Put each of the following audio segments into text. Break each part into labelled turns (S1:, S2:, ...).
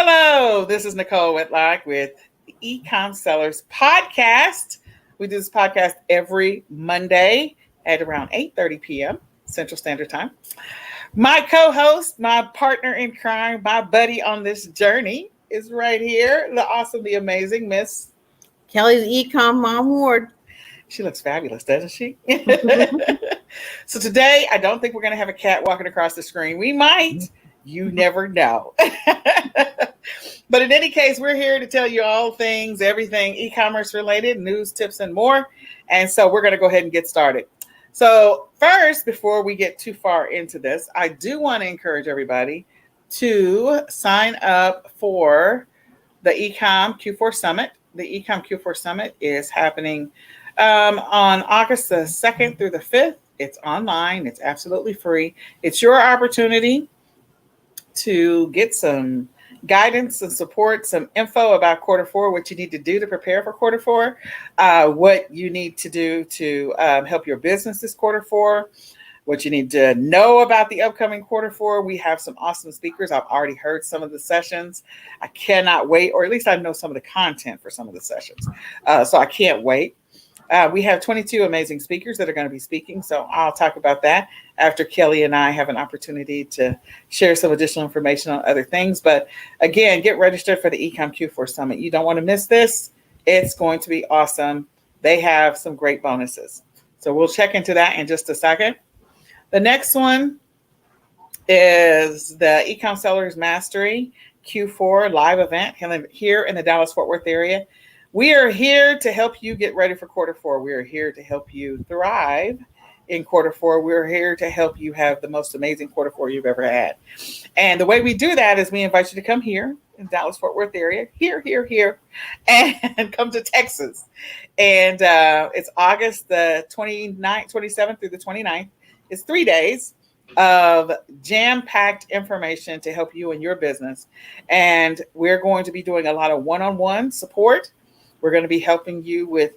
S1: Hello, this is Nicole Whitlock with the eCom Sellers Podcast. We do this podcast every Monday at around 8:30 p.m. Central Standard Time. My co-host, my partner in crime, my buddy on this journey is right here. The awesome, the amazing Miss
S2: Kelly's eCom Mom Ward.
S1: She looks fabulous, doesn't she? So today, I don't think we're going to have a cat walking across the screen. We might. You never know. But in any case, we're here to tell you all things, everything e-commerce related, news, tips, and more. And so we're going to go ahead and get started. So first, before we get too far into this, I do want to encourage everybody to sign up for the eCom Q4 Summit. The eCom Q4 Summit is happening on August the 2nd through the 5th. It's online. It's absolutely free. It's your opportunity to get some guidance and support, some info about quarter four, what you need to do to prepare for quarter four, what you need to do to help your business this quarter four, what you need to know about the upcoming quarter four. We have some awesome speakers. I've already heard some of the sessions. I cannot wait, or at least I know some of the content for some of the sessions. So I can't wait. We have 22 amazing speakers that are going to be speaking. So I'll talk about that after Kelly and I have an opportunity to share some additional information on other things. But again, get registered for the eCom Q4 Summit. You don't want to miss this. It's going to be awesome. They have some great bonuses. So we'll check into that in just a second. The next one is the eCom Sellers Mastery Q4 live event here in the Dallas-Fort Worth area. We are here to help you get ready for quarter four. We are here to help you thrive in quarter four. We're here to help you have the most amazing quarter four you've ever had. And the way we do that is we invite you to come here in Dallas-Fort Worth area, here, and come to Texas. And it's August the 27th through the 29th. It's 3 days of jam-packed information to help you in your business. And we're going to be doing a lot of one-on-one support. We're going to be helping you with,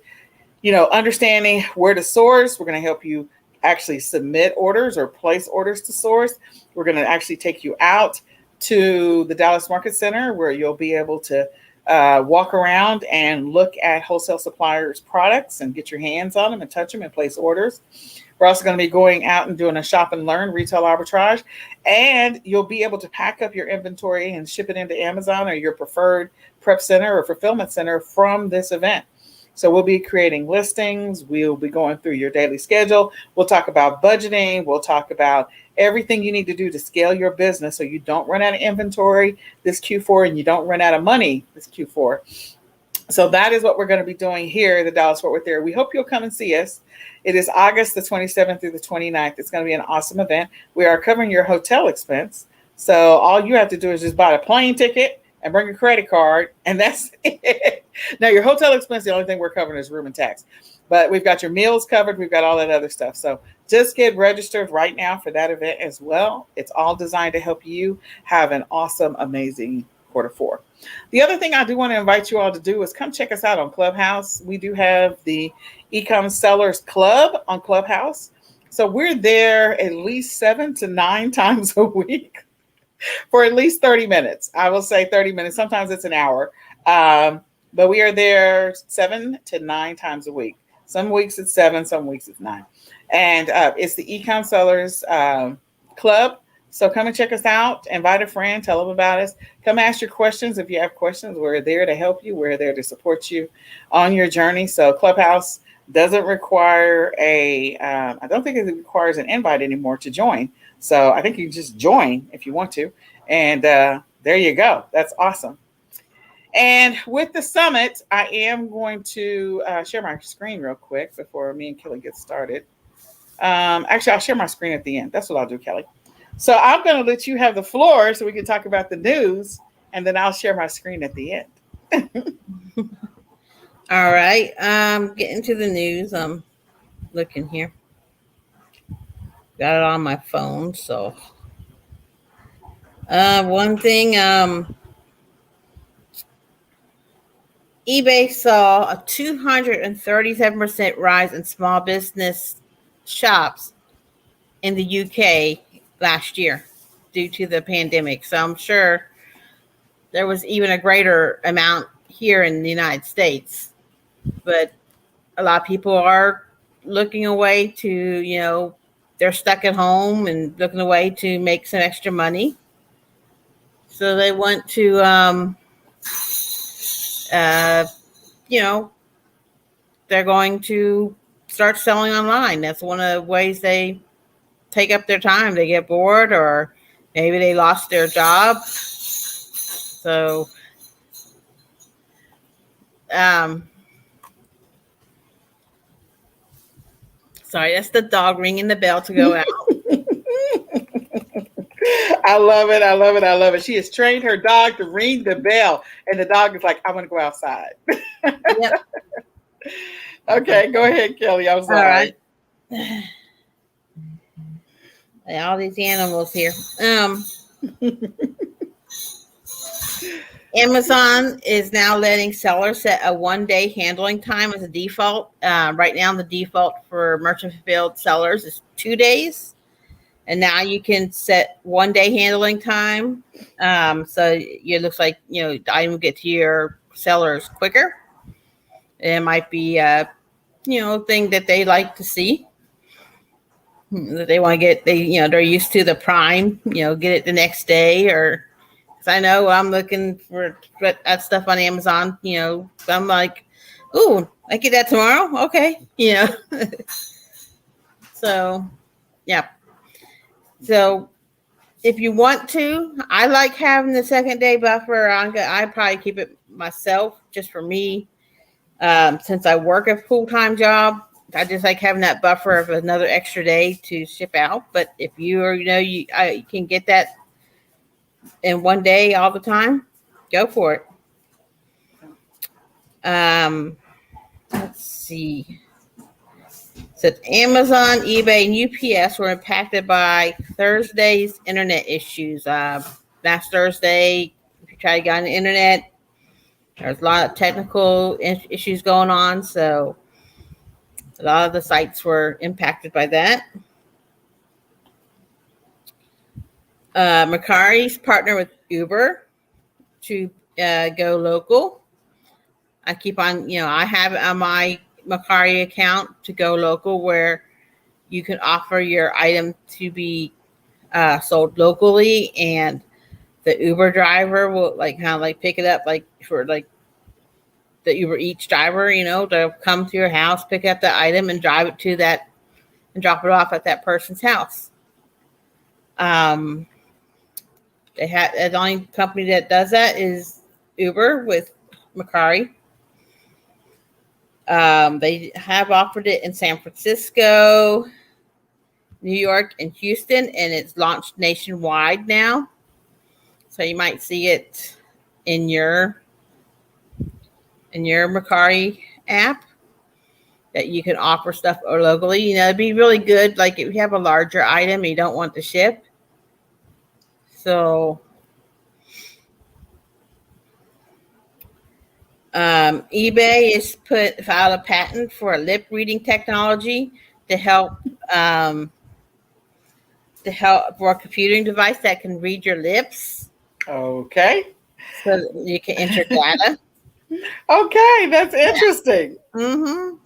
S1: understanding where to source. We're going to help you actually submit orders or place orders to source. We're going to actually take you out to the Dallas Market Center where you'll be able to walk around and look at wholesale suppliers' products and get your hands on them and touch them and place orders. We're also going to be going out and doing a shop and learn retail arbitrage, and you'll be able to pack up your inventory and ship it into Amazon or your preferred prep center or fulfillment center from this event. So we'll be creating listings. We'll be going through your daily schedule. We'll talk about budgeting. We'll talk about everything you need to do to scale your business so you don't run out of inventory this Q4 and you don't run out of money this Q4. So that is what we're going to be doing here at the Dallas-Fort Worth area. We hope you'll come and see us. It is August the 27th through the 29th. It's going to be an awesome event. We are covering your hotel expense. So all you have to do is just buy a plane ticket and bring a credit card, and that's it. Now, your hotel expense, the only thing we're covering is room and tax. But we've got your meals covered. We've got all that other stuff. So just get registered right now for that event as well. It's all designed to help you have an awesome, amazing quarter four. The other thing I do want to invite you all to do is come check us out on Clubhouse. We do have the eCom Sellers Club on Clubhouse. So we're there at least 7 to 9 times a week for at least 30 minutes. I will say 30 minutes. Sometimes it's an hour. But we are there 7 to 9 times a week. Some weeks it's 7, some weeks it's 9. And it's the eCom Sellers Club. So come and check us out. Invite a friend. Tell them about us. Come ask your questions. If you have questions, we're there to help you. We're there to support you on your journey. So Clubhouse doesn't require I don't think it requires an invite anymore to join. So I think you can just join if you want to. And there you go. That's awesome. And with the summit, I am going to share my screen real quick before me and Kelly get started. Actually, I'll share my screen at the end. That's what I'll do, Kelly. So I'm going to let you have the floor so we can talk about the news, and then I'll share my screen at the end.
S2: All right. Getting to the news. I'm looking here. Got it on my phone. So one thing, eBay saw a 237% rise in small business shops in the UK last year due to the pandemic. So I'm sure there was even a greater amount here in the United States. But a lot of people are looking away to, they're stuck at home and looking away to make some extra money. So they want to, uh, you know, they're going to start selling online. That's one of the ways they take up their time. They get bored, or maybe they lost their job. So, sorry, that's the dog ringing the bell to go out.
S1: I love it. I love it. I love it. She has trained her dog to ring the bell, and the dog is like, I want to go outside.
S2: Yep.
S1: Okay, go ahead, Kelly. I'm sorry.
S2: All right. All these animals here. Amazon is now letting sellers set a 1-day handling time as a default. Right now, the default for merchant fulfilled sellers is 2 days. And now you can set 1-day handling time. So it looks like, the item will get to your sellers quicker. It might be a, thing that they like to see. That they want to get, they're used to the Prime, get it the next day, or because I know I'm looking for that stuff on Amazon, I'm like, ooh, I get that tomorrow. Okay. So, yeah. So if you want to, I like having the 2nd-day buffer. I probably keep it myself just for me. Since I work a full-time job, I just like having that buffer of another extra day to ship out. But if you can get that in 1 day all the time, go for it. Let's see. So Amazon, eBay, and UPS were impacted by Thursday's internet issues. Last Thursday, if you try to get on the internet, there's a lot of technical issues going on. So a lot of the sites were impacted by that. Macari's partner with Uber to go local. I keep on, I have it on my Macari account to go local, where you can offer your item to be sold locally, and the Uber driver will pick it up, for the Uber Eats driver, to come to your house, pick up the item, and drive it to that, and drop it off at that person's house. The only company that does that is Uber with Macari. They have offered it in San Francisco, New York, and Houston, and it's launched nationwide now. So you might see it in your Macari app, that you can offer stuff locally. It'd be really good, like if you have a larger item and you don't want to ship. So eBay has filed a patent for a lip reading technology to help for a computing device that can read your lips.
S1: Okay.
S2: So you can enter data.
S1: Okay, that's interesting.
S2: Yeah. Mm-hmm.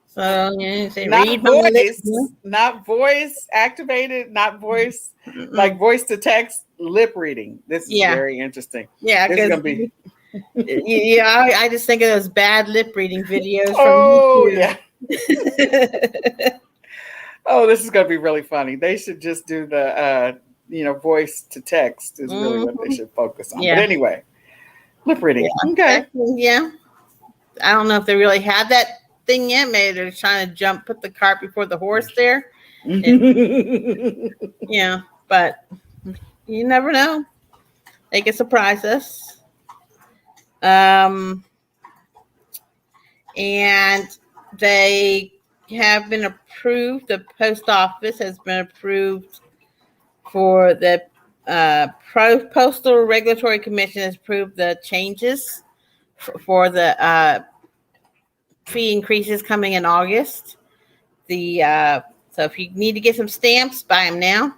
S2: So say
S1: not
S2: read
S1: voice, not voice activated, not voice, like voice to text, lip reading. This is very interesting.
S2: Yeah,
S1: this is gonna be.
S2: I just think of those bad lip reading videos.
S1: Oh yeah. Oh, this is gonna be really funny. They should just do the voice to text is really what they should focus on. Yeah. But anyway, lip reading.
S2: Yeah.
S1: Okay.
S2: Yeah. I don't know if they really have that thing yet. Maybe they're trying to put the cart before the horse there. Yeah, but you never know. They could surprise us. And they have been approved. The post office has been approved for the Postal Regulatory Commission has approved the changes for the fee increases coming in August. So if you need to get some stamps, buy them now.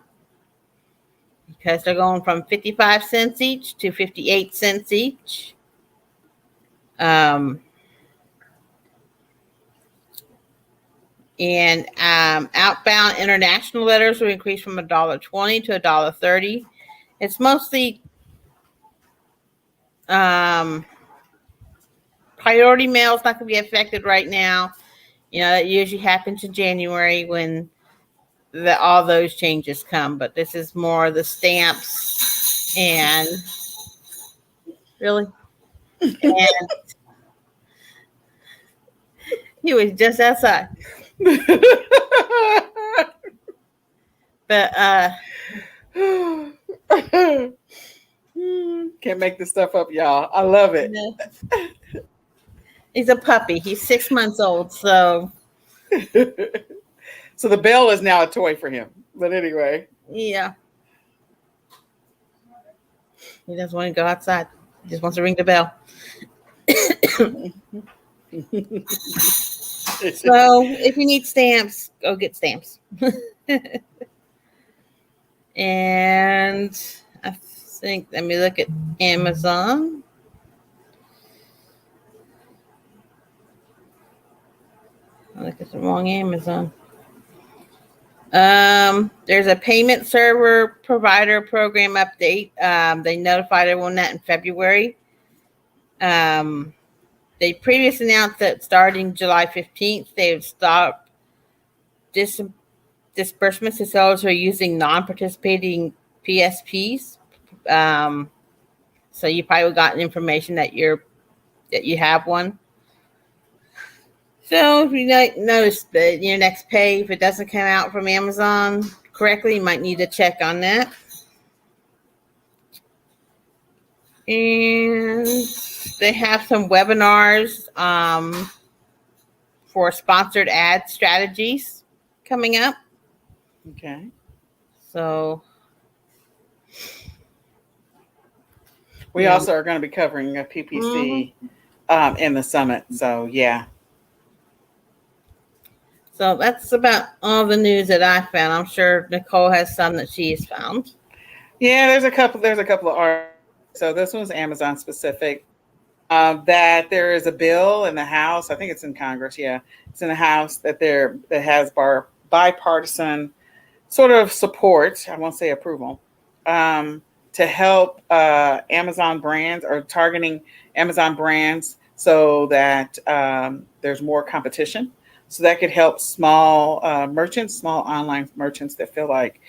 S2: because they're going from 55 cents each to 58 cents each. And outbound international letters will increase from $1.20 to $1.30. It's mostly priority mail is not going to be affected right now. That usually happens in January when all those changes come. But this is more the stamps and really. And he was just outside. But
S1: can't make this stuff up, y'all. I love it.
S2: He's a puppy. He's 6 months old, so
S1: so the bell is now a toy for him. But anyway,
S2: yeah, he doesn't want to go outside. He just wants to ring the bell. So if you need stamps, go get stamps. And I think, let me look at Amazon. I look at the wrong Amazon. There's a payment server provider program update. They notified everyone that in February. They previously announced that starting July 15th, they would stop disbursements to sellers who are using non-participating PSPs. So you probably got information that you have one. So if you notice that your next pay, if it doesn't come out from Amazon correctly, you might need to check on that. And they have some webinars for sponsored ad strategies coming up.
S1: Okay.
S2: So
S1: we also are going to be covering a PPC in the summit. So yeah.
S2: So that's about all the news that I found. I'm sure Nicole has some that she's found.
S1: Yeah, there's a couple of articles. So this one's Amazon specific. That there is a bill in the House. I think it's in Congress. Yeah, it's in the House that has bipartisan sort of support. I won't say approval to help Amazon brands or targeting Amazon brands so that there's more competition. So that could help small merchants, small online merchants that feel like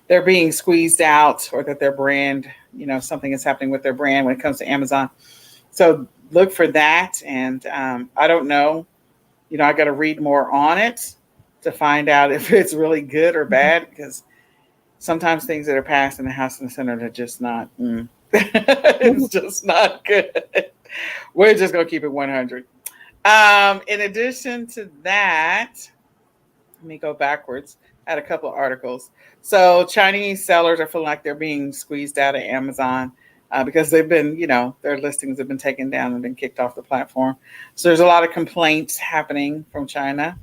S1: they're being squeezed out or that their brand, something is happening with their brand when it comes to Amazon. So look for that. And I don't know, I got to read more on it to find out if it's really good or bad, because sometimes things that are passed in the House and the Senate are just not, it's just not good. We're just going to keep it 100. In addition to that, let me go backwards. I had a couple of articles. So Chinese sellers are feeling like they're being squeezed out of Amazon because they've been, their listings have been taken down and been kicked off the platform. So there's a lot of complaints happening from China.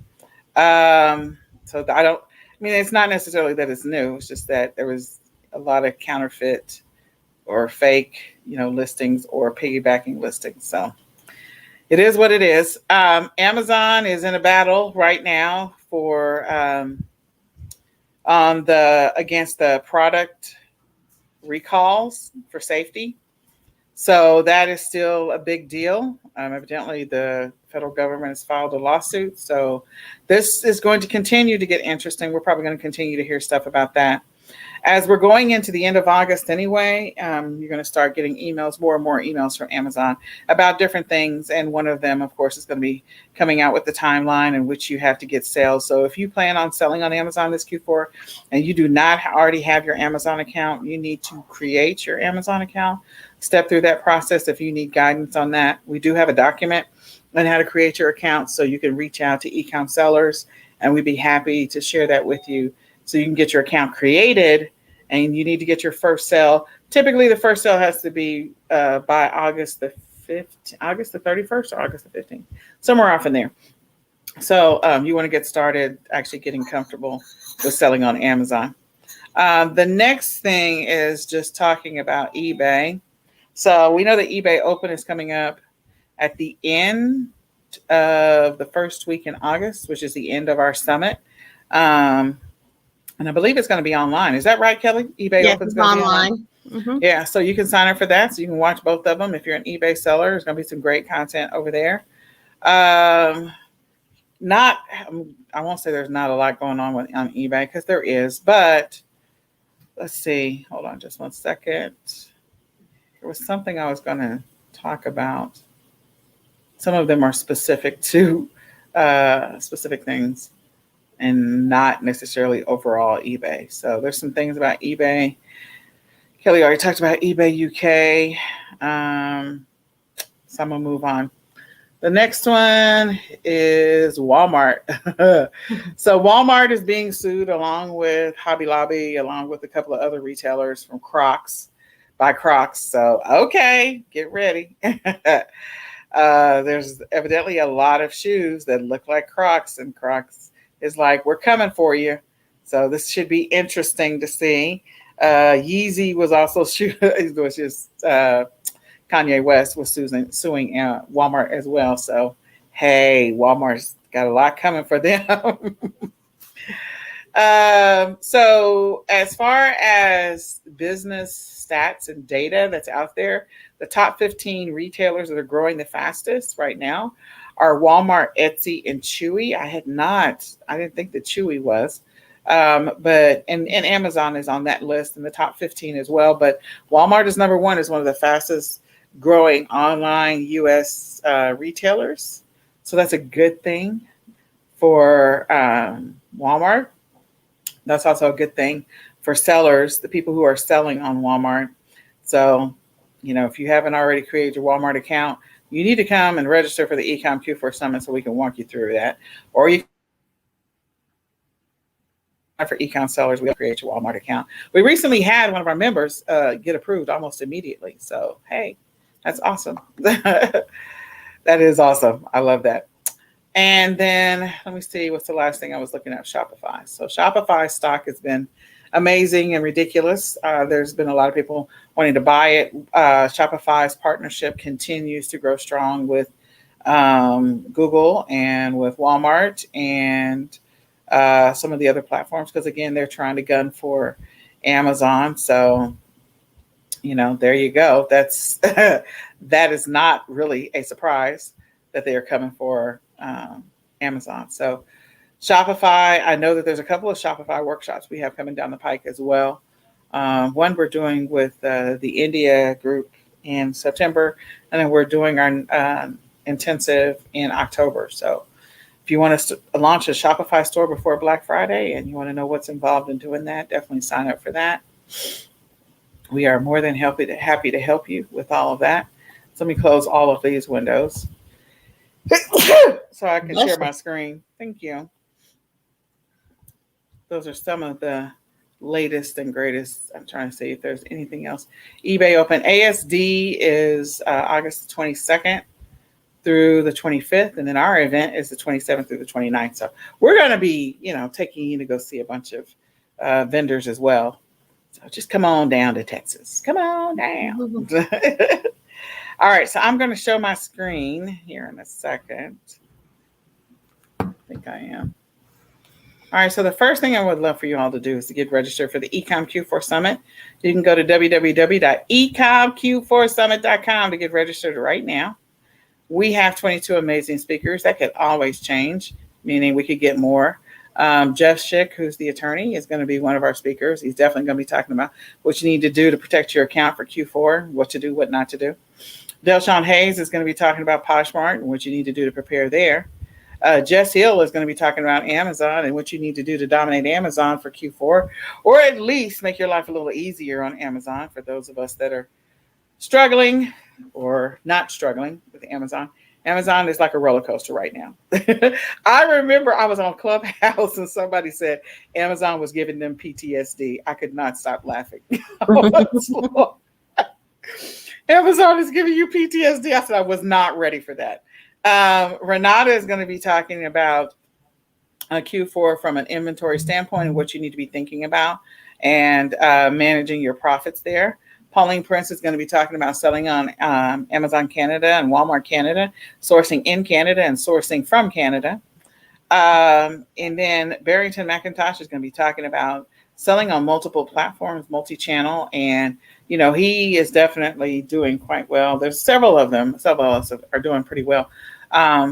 S1: It's not necessarily that it's new. It's just that there was a lot of counterfeit or fake, listings or piggybacking listings. So it is what it is. Amazon is in a battle right now for against the product recalls for safety. So that is still a big deal. Evidently, the federal government has filed a lawsuit. So this is going to continue to get interesting. We're probably going to continue to hear stuff about that. As we're going into the end of August anyway, you're going to start getting more and more emails from Amazon about different things. And one of them, of course, is going to be coming out with the timeline in which you have to get sales. So if you plan on selling on Amazon this Q4 and you do not already have your Amazon account, you need to create your Amazon account, step through that process. If you need guidance on that, we do have a document on how to create your account. So you can reach out to eCom sellers and we'd be happy to share that with you. So you can get your account created, and you need to get your first sale. Typically, the first sale has to be by August the 31st or August the 15th, somewhere off in there. So you want to get started actually getting comfortable with selling on Amazon. The next thing is just talking about eBay. So we know that eBay Open is coming up at the end of the first week in August, which is the end of our summit. And I believe it's going to be online. Is that right, Kelly? eBay
S2: Yes,
S1: Open is
S2: it's
S1: going to be online.
S2: online. Mm-hmm.
S1: Yeah, so you can sign up for that. So you can watch both of them. If you're an eBay seller, there's going to be some great content over there. Not, I won't say there's not a lot going on on eBay because there is, but let's see. Hold on just one second. There was something I was going to talk about. Some of them are specific to specific things and not necessarily overall eBay. So there's some things about eBay. Kelly already talked about eBay UK. So I'm going to move on. The next one is Walmart. So Walmart is being sued along with Hobby Lobby, along with a couple of other retailers from Crocs by Crocs. So, okay, get ready. There's evidently a lot of shoes that look like Crocs, and Crocs is like, we're coming for you. So this should be interesting to see. Yeezy was also which is Kanye West was suing Walmart as well. So hey, Walmart's got a lot coming for them. So as far as business stats and data that's out there, the top 15 retailers that are growing the fastest right now are Walmart, Etsy, and Chewy. I didn't think that Chewy was. But Amazon is on that list in the top 15 as well. But Walmart is number one, is one of the fastest growing online US retailers. So that's a good thing for Walmart. That's also a good thing for sellers, the people who are selling on Walmart. So, if you haven't already created your Walmart account, you need to come and register for the eCom Q4 Summit so we can walk you through that. Or you for ecom sellers, we create your Walmart account. We recently had one of our members get approved almost immediately. So, hey, that's awesome. That is awesome. I love that. And then let me see, what's the last thing I was looking at? Shopify. So Shopify stock has been amazing and ridiculous. There's been a lot of people wanting to buy it. Shopify's partnership continues to grow strong with Google and with Walmart and some of the other platforms, because again, they're trying to gun for Amazon. So, there you go. That's that is not really a surprise that they are coming for Amazon. So Shopify, I know that there's a couple of Shopify workshops we have coming down the pike as well. One we're doing with the India group in September, and then we're doing our intensive in October. So if you want to launch a Shopify store before Black Friday and you want to know what's involved in doing that, definitely sign up for that. We are more than happy to help you with all of that. So let me close all of these windows so I can share my screen. Thank you. Those are some of the latest and greatest. I'm trying to see if there's anything else. eBay Open ASD is August 22nd through the 25th. And then our event is the 27th through the 29th. So we're going to be, taking you to go see a bunch of vendors as well. So just come on down to Texas. Come on down. All right. So I'm going to show my screen here in a second. I think I am. All right, so the first thing I would love for you all to do is to get registered for the eCom Q4 Summit. You can go to www.ecomq4summit.com to get registered right now. We have 22 amazing speakers. That could always change, meaning we could get more. Jeff Schick, who's the attorney, is going to be one of our speakers. He's definitely going to be talking about what you need to do to protect your account for Q4, what to do, what not to do. Delshawn Hayes is going to be talking about Poshmark and what you need to do to prepare there. Jess Hill is going to be talking about Amazon and what you need to do to dominate Amazon for Q4, or at least make your life a little easier on Amazon for those of us that are struggling or not struggling with Amazon. Amazon is like a roller coaster right now. I remember I was on Clubhouse and somebody said Amazon was giving them PTSD. I could not stop laughing. Amazon is giving you PTSD. I said I was not ready for that. Renata is going to be talking about Q4 from an inventory standpoint and what you need to be thinking about. and managing your profits there. Pauline Prince is going to be talking about selling on Amazon Canada and Walmart Canada, sourcing in Canada and sourcing from Canada. And then Barrington McIntosh is going to be talking about selling on multiple platforms, multi-channel, and he is definitely doing quite well. There's several of them. Several of us are doing pretty well.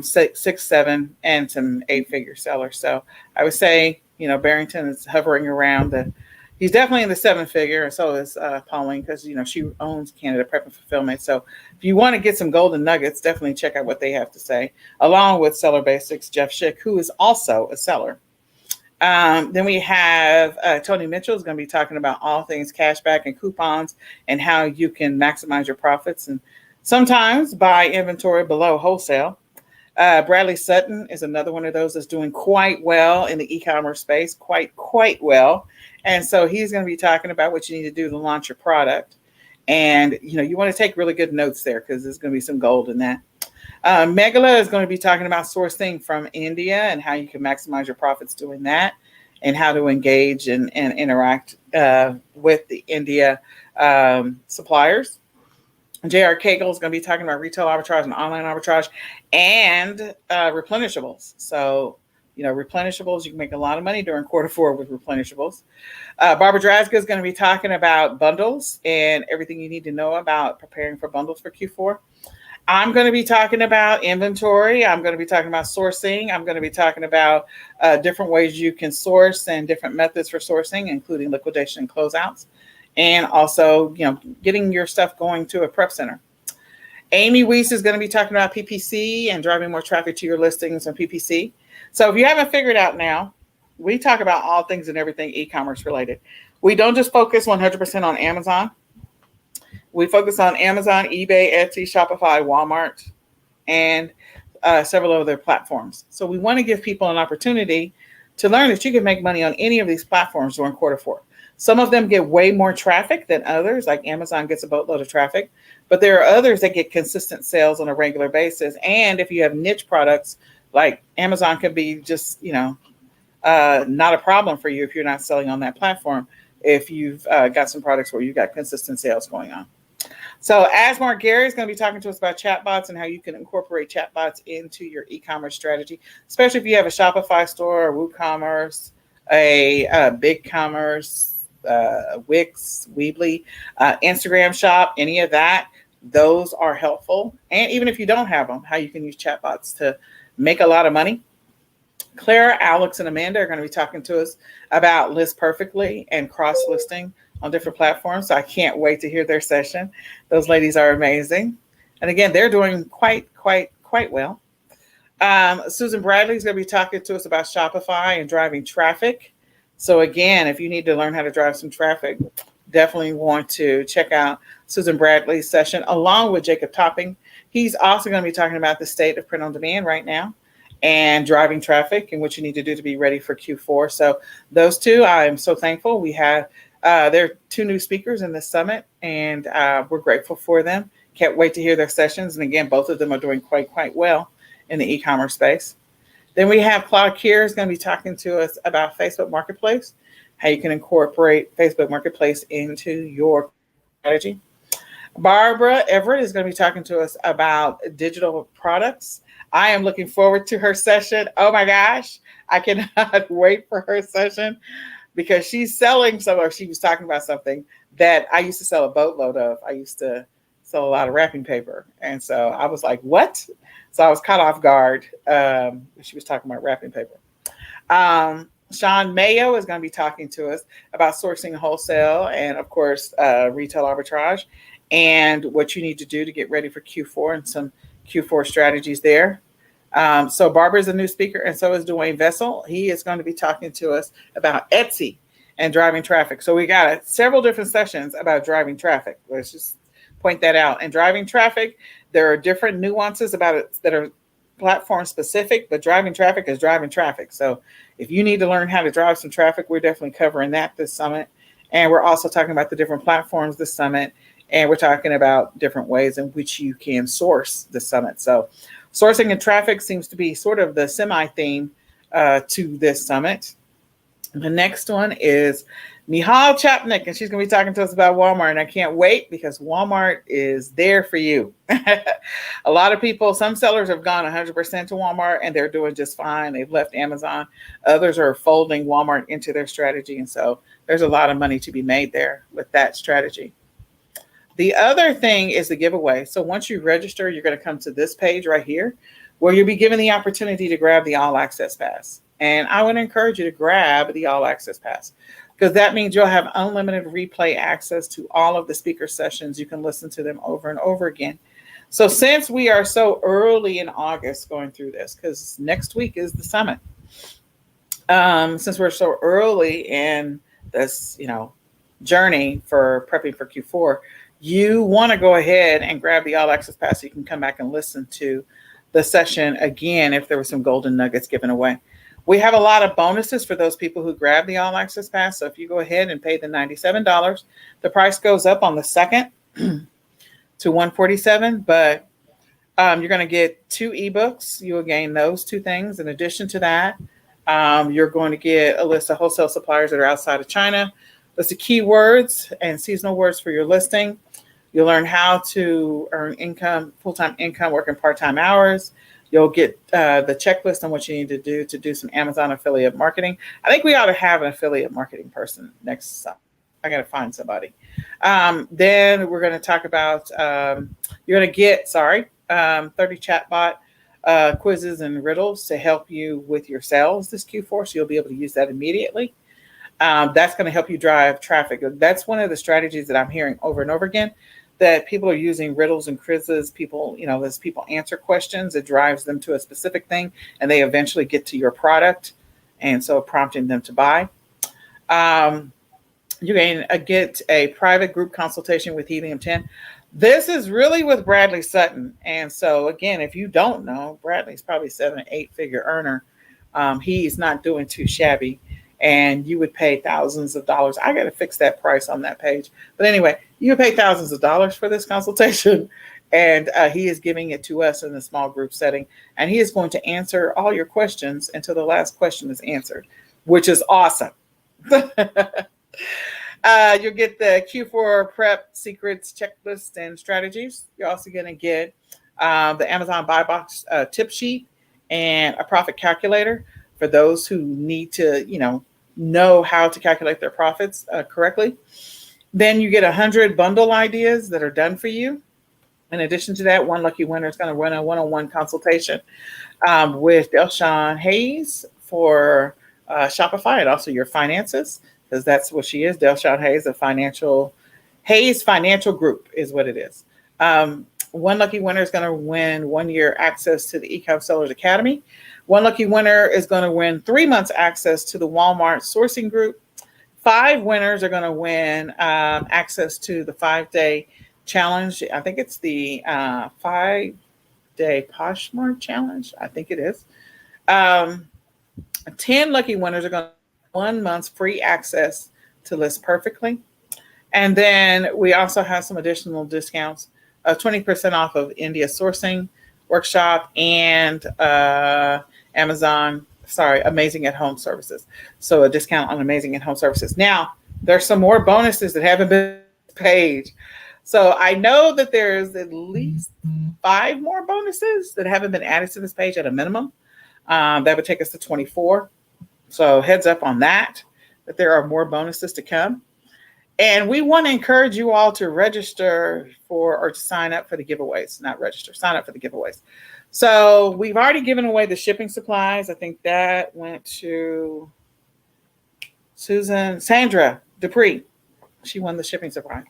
S1: 6, 7, and some 8-figure sellers. So I would say, Barrington is hovering around he's definitely in the 7-figure, and so is Pauline, because she owns Canada Prep and Fulfillment. So if you want to get some golden nuggets, definitely check out what they have to say, along with Seller Basics, Jeff Schick, who is also a seller. Then we have Tony Mitchell is going to be talking about all things cashback and coupons and how you can maximize your profits and sometimes buy inventory below wholesale. Bradley Sutton is another one of those that's doing quite well in the e-commerce space, quite well. And so he's going to be talking about what you need to do to launch your product. And, you want to take really good notes there because there's going to be some gold in that. Megala is going to be talking about sourcing from India and how you can maximize your profits doing that and how to engage and interact with the India suppliers. J.R. Cagle is going to be talking about retail arbitrage and online arbitrage and replenishables. So, replenishables, you can make a lot of money during Q4 with replenishables. Barbara Draska is going to be talking about bundles and everything you need to know about preparing for bundles for Q4. I'm going to be talking about inventory. I'm going to be talking about sourcing. I'm going to be talking about different ways you can source and different methods for sourcing, including liquidation and closeouts. And also, getting your stuff going to a prep center. Amy Weiss is going to be talking about PPC and driving more traffic to your listings on PPC. So if you haven't figured out now, we talk about all things and everything e-commerce related. We don't just focus 100% on Amazon. We focus on Amazon, eBay, Etsy, Shopify, Walmart, and several other platforms. So we want to give people an opportunity to learn that you can make money on any of these platforms during Q4. Some of them get way more traffic than others, like Amazon gets a boatload of traffic, but there are others that get consistent sales on a regular basis. And if you have niche products, like Amazon can be just, not a problem for you if you're not selling on that platform, if you've got some products where you've got consistent sales going on. So Asmar Gary is going to be talking to us about chatbots and how you can incorporate chatbots into your e-commerce strategy, especially if you have a Shopify store, a WooCommerce, a BigCommerce, Wix, Weebly, Instagram shop, any of that. Those are helpful. And even if you don't have them, how you can use chatbots to make a lot of money. Clara, Alex, and Amanda are going to be talking to us about List Perfectly and cross-listing on different platforms. So I can't wait to hear their session. Those ladies are amazing. And again, they're doing quite well. Susan Bradley is going to be talking to us about Shopify and driving traffic. So again, if you need to learn how to drive some traffic, definitely want to check out Susan Bradley's session along with Jacob Topping. He's also going to be talking about the state of print on demand right now and driving traffic and what you need to do to be ready for Q4. So those two, I'm so thankful. We have, there are 2 new speakers in this summit, and we're grateful for them. Can't wait to hear their sessions. And again, both of them are doing quite well in the e-commerce space. Then we have Claude Kier is going to be talking to us about Facebook Marketplace, how you can incorporate Facebook Marketplace into your strategy. Barbara Everett is going to be talking to us about digital products. I am looking forward to her session. Oh my gosh, I cannot wait for her session because she's selling she was talking about something that I used to sell a boatload of. I used to sell a lot of wrapping paper. And so I was like, what? So I was caught off guard. She was talking about wrapping paper. Sean Mayo is going to be talking to us about sourcing wholesale and, of course, retail arbitrage and what you need to do to get ready for Q4 and some Q4 strategies there. So Barbara is a new speaker, and so is Dwayne Vessel. He is going to be talking to us about Etsy and driving traffic. So we got several different sessions about driving traffic. Let's just point that out. And driving traffic, there are different nuances about it that are platform specific, but driving traffic is driving traffic. So if you need to learn how to drive some traffic, we're definitely covering that this summit. And we're also talking about the different platforms this summit. And we're talking about different ways in which you can source the summit. So sourcing and traffic seems to be sort of the semi-theme to this summit. The next one is Nihal Chapnick, and she's going to be talking to us about Walmart. And I can't wait because Walmart is there for you. A lot of people, some sellers have gone 100% to Walmart and they're doing just fine. They've left Amazon. Others are folding Walmart into their strategy. And so there's a lot of money to be made there with that strategy. The other thing is the giveaway. So once you register, you're going to come to this page right here where you'll be given the opportunity to grab the All Access Pass. And I would encourage you to grab the All Access Pass because that means you'll have unlimited replay access to all of the speaker sessions. You can listen to them over and over again. So since we are so early in August going through this, because next week is the summit, since we're so early in this, journey for prepping for Q4, you want to go ahead and grab the All Access Pass so you can come back and listen to the session again if there were some golden nuggets given away. We have a lot of bonuses for those people who grab the All Access Pass. So if you go ahead and pay the $97, the price goes up on the 2nd to $147, but you're going to get 2 ebooks. You will gain those 2 things. In addition to that, you're going to get a list of wholesale suppliers that are outside of China. List of keywords and seasonal words for your listing. You'll learn how to earn income, full-time income, working part-time hours. You'll get the checklist on what you need to do some Amazon affiliate marketing. I think we ought to have an affiliate marketing person next summer. I got to find somebody. Then we're going to talk about, you're going to get, 30 chatbot quizzes and riddles to help you with your sales this Q4. So you'll be able to use that immediately. That's going to help you drive traffic. That's one of the strategies that I'm hearing over and over again, that people are using riddles and quizzes. People, as people answer questions, it drives them to a specific thing and they eventually get to your product. And so prompting them to buy. You can get a private group consultation with Helium 10. This is really with Bradley Sutton. And so again, if you don't know, Bradley's probably 7 or 8 figure earner. He's not doing too shabby. And you would pay thousands of dollars. I got to fix that price on that page. But anyway, you would pay thousands of dollars for this consultation. And he is giving it to us in a small group setting. And he is going to answer all your questions until the last question is answered, which is awesome. You'll get the Q4 prep secrets, checklist, and strategies. You're also going to get the Amazon buy box tip sheet and a profit calculator for those who need to, know how to calculate their profits correctly. Then you get 100 bundle ideas that are done for you. In addition to that, one lucky winner is going to run a one-on-one consultation with Delshawn Hayes for Shopify and also your finances, because that's what she is. Delshawn Hayes, Hayes Financial Group is what it is. One lucky winner is going to win 1 year access to the eCom Sellers Academy. One lucky winner is going to win 3 months access to the Walmart sourcing group. 5 winners are going to win access to the 5-day challenge. I think it's the 5-day Poshmark challenge. I think it is. 10 lucky winners are going to get 1 month's free access to List Perfectly. And then we also have some additional discounts of 20% off of India sourcing workshop and Amazing at Home services. So a discount on Amazing at Home services. Now, there's some more bonuses that haven't been paid. So I know that there's at least 5 more bonuses that haven't been added to this page at a minimum. That would take us to 24. So heads up on that there are more bonuses to come. And we want to encourage you all to register or to sign up for the giveaways, not register, sign up for the giveaways. So we've already given away the shipping supplies. I think that went to Sandra Dupree. She won the shipping supply.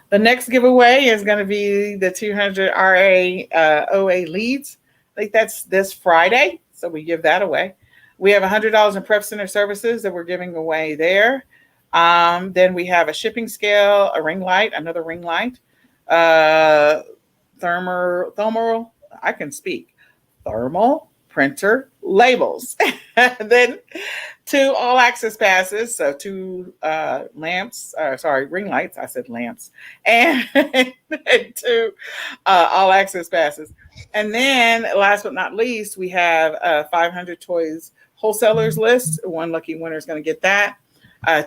S1: The next giveaway is going to be the 200 RA OA leads. I think that's this Friday. So we give that away. We have $100 in Prep Center services that we're giving away there. Then we have a shipping scale, a ring light, another ring light, thermal printer labels. Then 2 all access passes. So 2 ring lights. I said lamps. And 2 all access passes. And then last but not least, we have a 500 toys wholesalers list. One lucky winner is going to get that.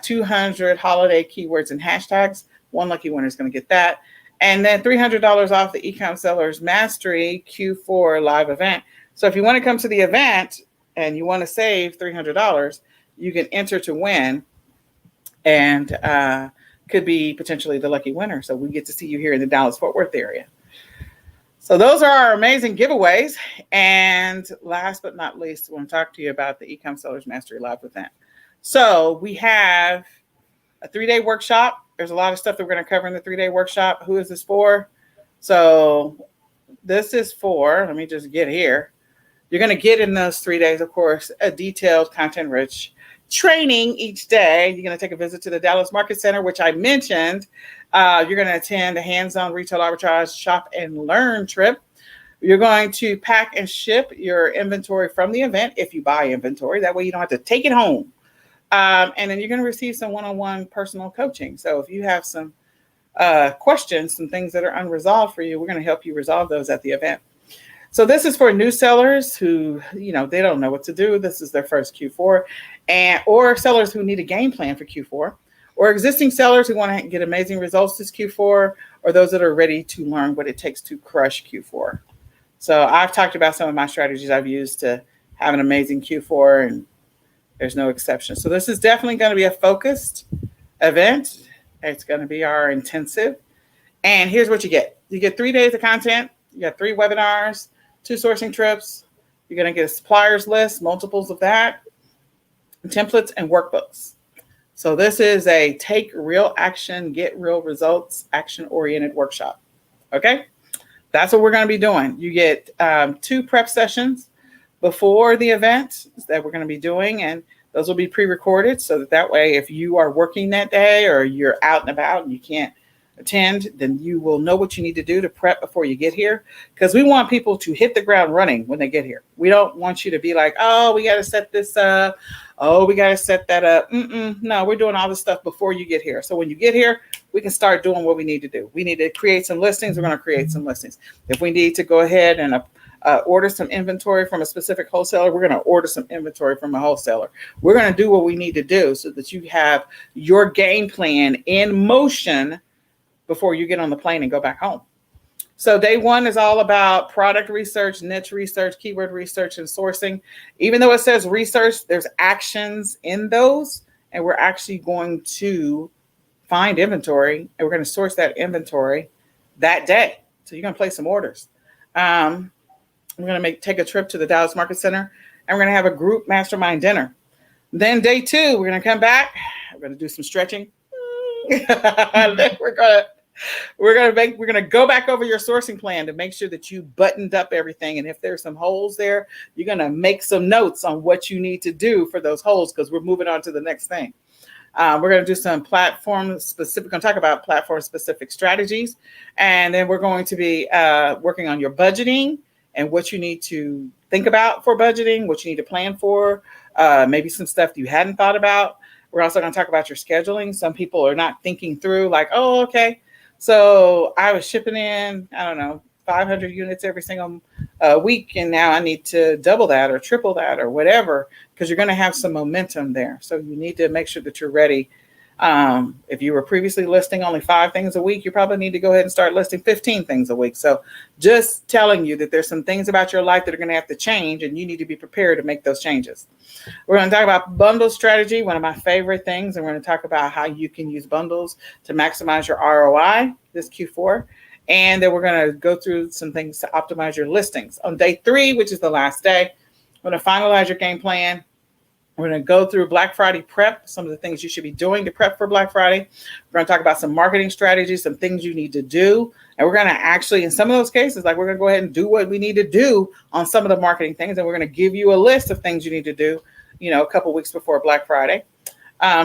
S1: 200 holiday keywords and hashtags. One lucky winner is going to get that. And then $300 off the eCom Sellers Mastery Q4 live event. So if you want to come to the event and you want to save $300, you can enter to win and could be potentially the lucky winner. So we get to see you here in the Dallas-Fort Worth area. So those are our amazing giveaways. And last but not least, I want to talk to you about the eCom Sellers Mastery live event. So we have a 3-day workshop. There's a lot of stuff that we're going to cover in the 3-day workshop. Who is this for? So this is for, let me just get here. You're going to get in those 3 days, of course, a detailed, content-rich training each day. You're going to take a visit to the Dallas Market Center, which I mentioned. You're going to attend a hands-on retail arbitrage shop and learn trip. You're going to pack and ship your inventory from the event if you buy inventory. That way you don't have to take it home. And then you're going to receive some one-on-one personal coaching. So if you have some questions, some things that are unresolved for you, we're going to help you resolve those at the event. So this is for new sellers who, they don't know what to do. This is their first Q4, or sellers who need a game plan for Q4, or existing sellers who want to get amazing results this Q4, or those that are ready to learn what it takes to crush Q4. So I've talked about some of my strategies I've used to have an amazing Q4, and there's no exception. So this is definitely going to be a focused event. It's going to be our intensive. And here's what you get. You get 3 days of content. You got 3 webinars, 2 sourcing trips. You're going to get a suppliers list, multiples of that, templates, and workbooks. So this is a take real action, get real results, action-oriented workshop. Okay? That's what we're going to be doing. You get 2 prep sessions before the event that we're going to be doing, and those will be pre-recorded so that way if you are working that day or you're out and about and you can't attend, then you will know what you need to do to prep before you get here, because we want people to hit the ground running when they get here. We don't want you to be like, oh, we got to set this up. Oh, we got to set that up. No, we're doing all this stuff before you get here. So when you get here, we can start doing what we need to do. We need to create some listings. We're going to create some listings. If we need to go ahead and order some inventory from a specific wholesaler, we're going to order some inventory from a wholesaler. We're going to do what we need to do so that you have your game plan in motion before you get on the plane and go back home. So day 1 is all about product research, niche research, keyword research, and sourcing. Even though it says research, there's actions in those, and we're actually going to find inventory, and we're going to source that inventory that day. So you're going to place some orders. We're going to take a trip to the Dallas Market Center, and we're going to have a group mastermind dinner. Then day 2, we're going to come back. We're going to do some stretching. We're going to go back over your sourcing plan to make sure that you buttoned up everything. And if there's some holes there, you're going to make some notes on what you need to do for those holes, because we're moving on to the next thing. We're going to do some platform specific, going to talk about platform specific strategies. And then we're going to be working on your budgeting and what you need to think about for budgeting, what you need to plan for, maybe some stuff you hadn't thought about. We're also going to talk about your scheduling. Some people are not thinking through like, oh, okay, so I was shipping in, 500 units every single week, and now I need to double that or triple that or whatever, because you're going to have some momentum there. So you need to make sure that you're ready. If you were previously listing only 5 things a week, you probably need to go ahead and start listing 15 things a week. So just telling you that there's some things about your life that are going to have to change, and you need to be prepared to make those changes. We're going to talk about bundle strategy, one of my favorite things, and we're going to talk about how you can use bundles to maximize your ROI this Q4. And then we're going to go through some things to optimize your listings. On day 3, which is the last day, we're going to finalize your game plan. We're going to go through Black Friday prep, some of the things you should be doing to prep for Black Friday. We're going to talk about some marketing strategies, some things you need to do. And we're going to actually, in some of those cases, we're going to go ahead and do what we need to do on some of the marketing things. And we're going to give you a list of things you need to do, a couple weeks before Black Friday.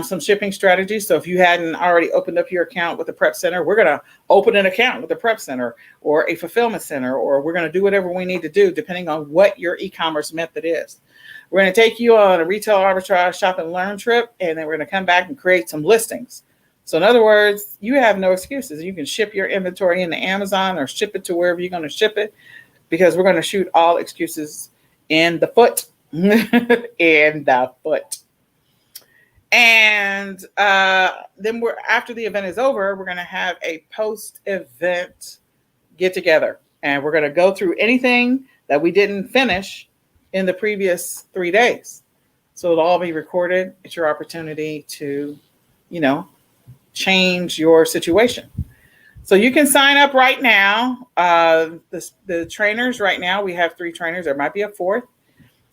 S1: Some shipping strategies. So if you hadn't already opened up your account with the Prep Center, we're going to open an account with the Prep Center or a fulfillment center, or we're going to do whatever we need to do depending on what your e-commerce method is. We're going to take you on a retail arbitrage shop and learn trip, and then we're going to come back and create some listings. So in other words, you have no excuses. You can ship your inventory into Amazon or ship it to wherever you're going to ship it, because we're going to shoot all excuses in the foot. In the foot. And then after the event is over, we're going to have a post-event get together, and we're going to go through anything that we didn't finish in the previous 3 days. So it'll all be recorded. It's your opportunity to, you know, change your situation. So you can sign up right now. The trainers right now, we have 3 trainers. There might be a 4th.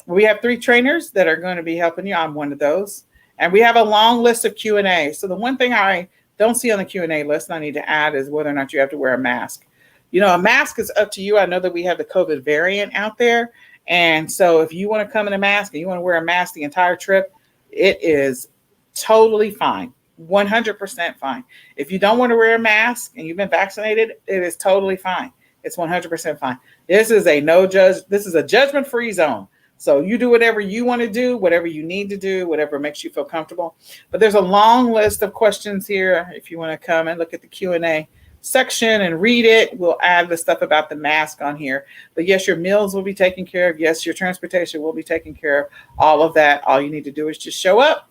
S1: We have 3 trainers that are going to be helping you. I'm one of those. And we have a long list of Q&A. So the one thing I don't see on the Q&A list and I need to add is whether or not you have to wear a mask. You know, a mask is up to you. I know that we have the COVID variant out there. And so if you want to come in a mask and you want to wear a mask the entire trip, it is totally fine. 100% fine. If you don't want to wear a mask and you've been vaccinated, it is totally fine. It's 100% fine. This is a judgment-free zone. So you do whatever you want to do, whatever you need to do, whatever makes you feel comfortable. But there's a long list of questions here. If you want to come and look at the Q&A section and read it, we'll add the stuff about the mask on here. But yes, your meals will be taken care of. Yes, your transportation will be taken care of. All of that. All you need to do is just show up.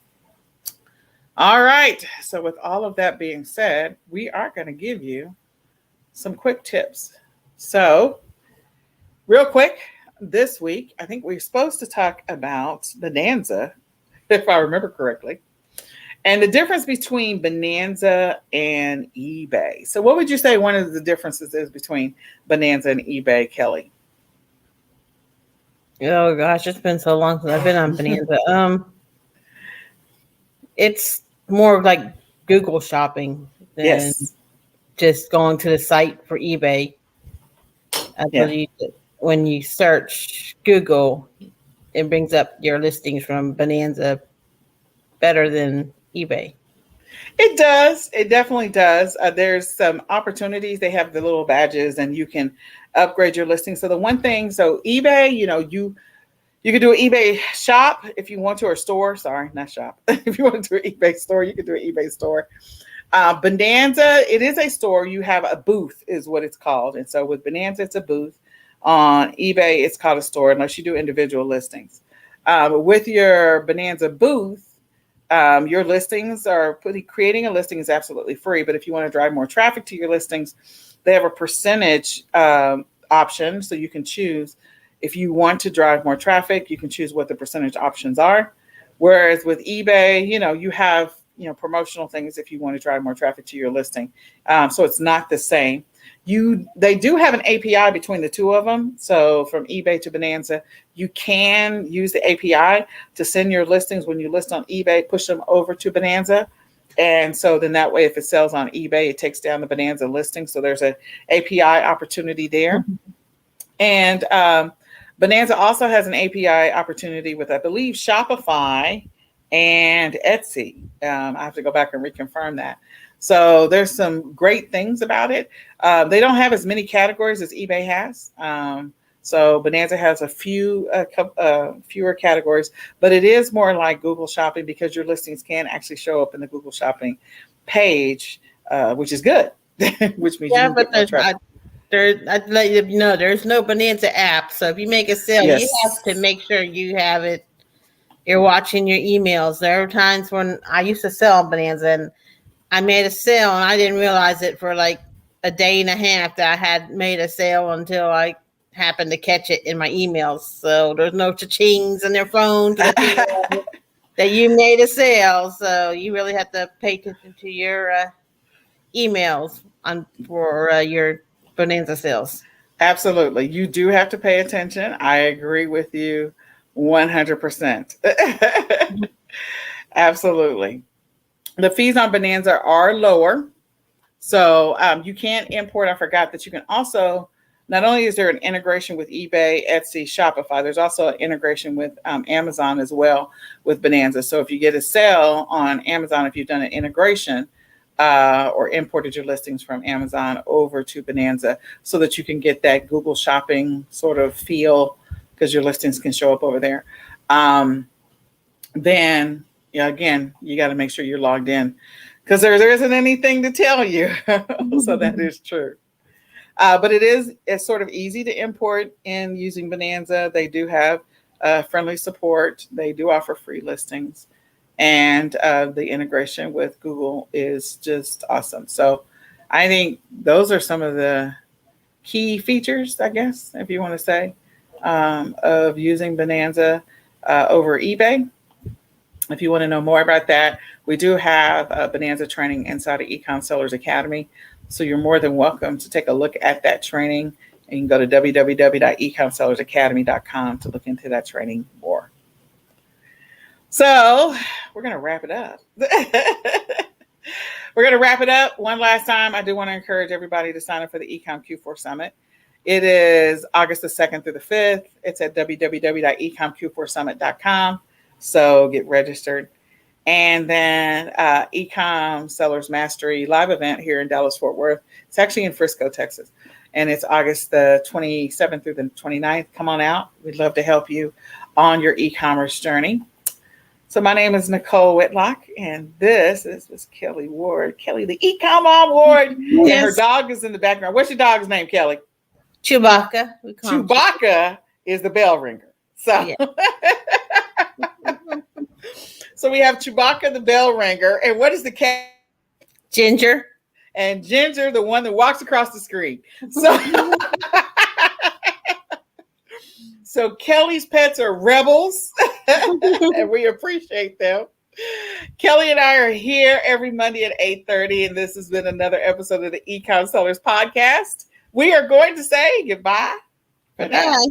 S1: All right. So with all of that being said, we are going to give you some quick tips. So real quick, this week, I think we're supposed to talk about Bonanza, if I remember correctly, and the difference between Bonanza and eBay. So what would you say one of the differences is between Bonanza and eBay, Kelly?
S2: Oh gosh, it's been so long since I've been on Bonanza. It's more like Google shopping than just going to the site for eBay. I believe that when you search Google, it brings up your listings from Bonanza better than eBay.
S1: It does. It definitely does. There's some opportunities. They have the little badges and you can upgrade your listing. So the one thing, so eBay, you know, you could do an eBay shop if you want to, or store. Sorry, not shop. If you want to do an eBay store, you could do an eBay store. Bonanza, it is a store. You have a booth is what it's called. And so with Bonanza, it's a booth. On eBay, it's called a store unless you do individual listings. With your Bonanza booth, your listings are creating a listing is absolutely free. But if you want to drive more traffic to your listings, they have a percentage option. So you can choose if you want to drive more traffic, you can choose what the percentage options are. Whereas with eBay, you know, you have, you know, promotional things if you want to drive more traffic to your listing. So it's not the same. They do have an API between the two of them. So from eBay to Bonanza, you can use the API to send your listings when you list on eBay, push them over to Bonanza. And so then that way, if it sells on eBay, it takes down the Bonanza listing. So there's an API opportunity there. And Bonanza also has an API opportunity with, I believe, Shopify and Etsy. I have to go back and reconfirm that. So there's some great things about it. They don't have as many categories as eBay has. So Bonanza has a few fewer categories, but it is more like Google Shopping because your listings can actually show up in the Google Shopping page, which is good. Which means
S2: yeah, but I'd let you know there's no Bonanza app. So if you make a sale, you have to make sure you have it. You're watching your emails. There are times when I used to sell on Bonanza and I made a sale and I didn't realize it for like a day and a half that I had made a sale until I happened to catch it in my emails. So there's no cha-chings in their phones that you made a sale. So you really have to pay attention to your emails for your Bonanza sales.
S1: Absolutely. You do have to pay attention. I agree with you 100%. Absolutely. The fees on Bonanza are lower. So you can't import. I forgot that you can also, not only is there an integration with eBay, Etsy, Shopify, there's also an integration with Amazon as well with Bonanza. So if you get a sale on Amazon, if you've done an integration or imported your listings from Amazon over to Bonanza so that you can get that Google Shopping sort of feel because your listings can show up over there. Then, again, you got to make sure you're logged in because there isn't anything to tell you. So that is true. But it's sort of easy to import in using Bonanza. They do have friendly support. They do offer free listings. And the integration with Google is just awesome. So I think those are some of the key features, I guess, if you want to say, of using Bonanza over eBay. If you want to know more about that, we do have Bonanza training inside of eCom Sellers Academy. So you're more than welcome to take a look at that training. And you can go to www.ecomsellersacademy.com to look into that training more. So we're going to wrap it up. We're going to wrap it up one last time. I do want to encourage everybody to sign up for the eCom Q4 Summit. It is August the 2nd through the 5th. It's at www.ecomq4summit.com. So get registered. And then eCom Sellers Mastery live event here in Dallas, Fort Worth. It's actually in Frisco, Texas. And it's August the 27th through the 29th. Come on out. We'd love to help you on your e-commerce journey. So my name is Nicole Whitlock, and this is Kelly Ward. Kelly, the eCom Ward. Yes. And her dog is in the background. What's your dog's name, Kelly?
S2: Chewbacca.
S1: Chewbacca is the bell ringer. So, yeah. So we have Chewbacca, the bell ringer. And what is the cat?
S2: Ginger.
S1: And Ginger, the one that walks across the screen. So, so Kelly's pets are rebels, and we appreciate them. Kelly and I are here every Monday at 8:30, and this has been another episode of the eCom Sellers Podcast. We are going to say goodbye.
S2: Bye.
S1: Bye.